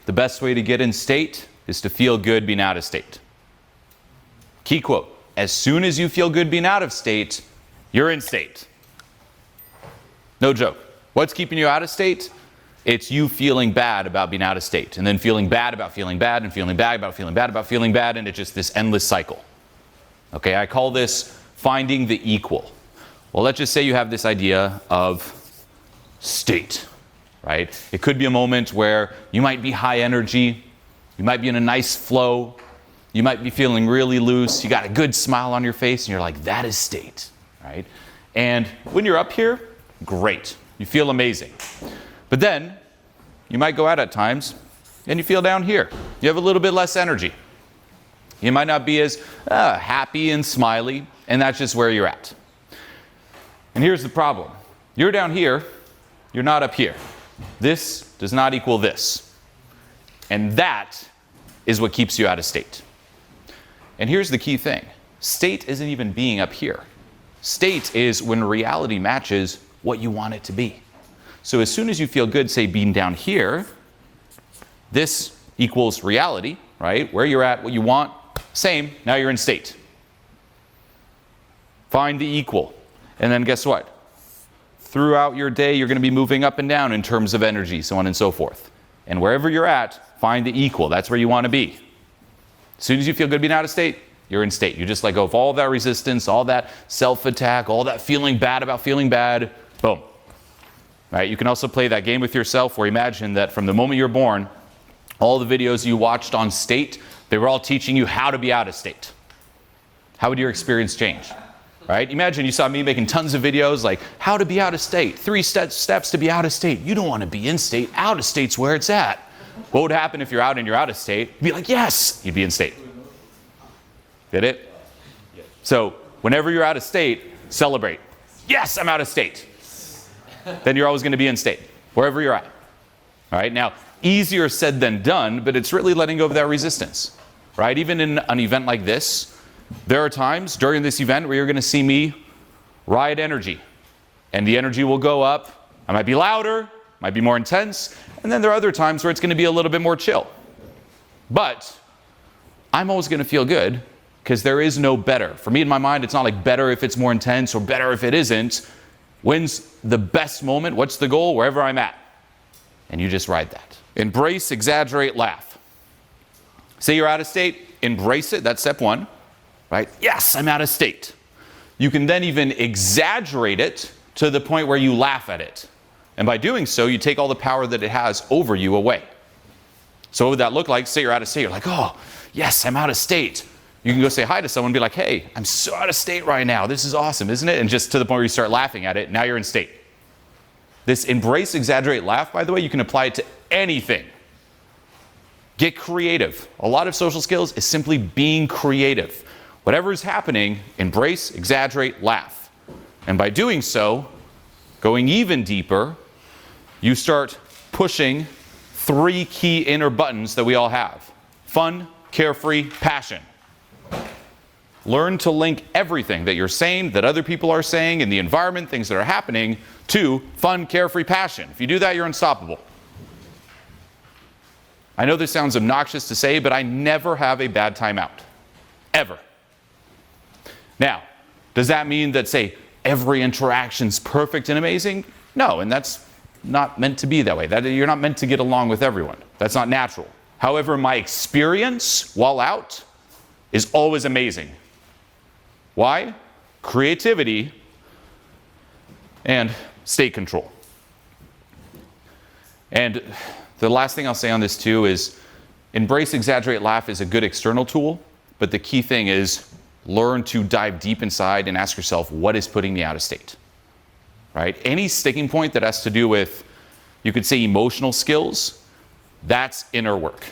The best way to get in state is to feel good being out of state. Key quote, as soon as you feel good being out of state, you're in state. No joke. What's keeping you out of state? It's you feeling bad about being out of state, and then feeling bad about feeling bad, and feeling bad about feeling bad about feeling bad, and it's just this endless cycle. Okay, I call this finding the equal. Well, let's just say you have this idea of state, right? It could be a moment where you might be high energy, you might be in a nice flow, you might be feeling really loose, you got a good smile on your face, and you're like, that is state, right? And when you're up here, great, you feel amazing. But then, you might go out at times, and you feel down here. You have a little bit less energy. You might not be as happy and smiley, and that's just where you're at. And here's the problem. You're down here, you're not up here. This does not equal this. And that is what keeps you out of state. And here's the key thing. State isn't even being up here. State is when reality matches what you want it to be. So as soon as you feel good, say, being down here, this equals reality, right? Where you're at, what you want, same, now you're in state. Find the equal. And then guess what? Throughout your day, you're going to be moving up and down in terms of energy, so on and so forth. And wherever you're at, find the equal. That's where you want to be. As soon as you feel good being out of state, you're in state. You just let go of all that resistance, all that self-attack, all that feeling bad about feeling bad. Boom. Right? You can also play that game with yourself where imagine that from the moment you're born, all the videos you watched on state, they were all teaching you how to be out of state. How would your experience change? Right? Imagine you saw me making tons of videos like how to be out of state, 3 steps to be out of state. You don't want to be in state. Out of state's where it's at. What would happen if you're out and you're out of state? You'd be like, yes, you'd be in state. Get it? So whenever you're out of state, celebrate. Yes, I'm out of state. Then you're always going to be in state, wherever you're at. All right? Now, easier said than done, but it's really letting go of that resistance. Right? Even in an event like this, there are times during this event where you're going to see me ride energy. And the energy will go up. I might be louder, might be more intense, and then there are other times where it's going to be a little bit more chill. But I'm always going to feel good because there is no better. For me in my mind, it's not like better if it's more intense or better if it isn't. When's the best moment? What's the goal? Wherever I'm at. And you just ride that. Embrace, exaggerate, laugh. Say you're out of state, embrace it. That's step 1. Right? Yes, I'm out of state. You can then even exaggerate it to the point where you laugh at it. And by doing so, you take all the power that it has over you away. So what would that look like? Say you're out of state. You're like, oh, yes, I'm out of state. You can go say hi to someone and be like, hey, I'm so out of state right now. This is awesome, isn't it? And just to the point where you start laughing at it, now you're in state. This embrace, exaggerate, laugh, by the way, you can apply it to anything. Get creative. A lot of social skills is simply being creative. Whatever is happening, embrace, exaggerate, laugh. And by doing so, going even deeper, you start pushing 3 key inner buttons that we all have. Fun, carefree, passion. Learn to link everything that you're saying, that other people are saying, in the environment, things that are happening, to fun, carefree, passion. If you do that, you're unstoppable. I know this sounds obnoxious to say, but I never have a bad time out. Ever. Now, does that mean that, say, every interaction's perfect and amazing? No, and that's not meant to be that way. You're not meant to get along with everyone. That's not natural. However, my experience while out is always amazing. Why? Creativity and state control. And the last thing I'll say on this too is embrace, exaggerate, laugh is a good external tool, but the key thing is learn to dive deep inside and ask yourself, what is putting me out of state? Right? Any sticking point that has to do with, you could say, emotional skills, that's inner work.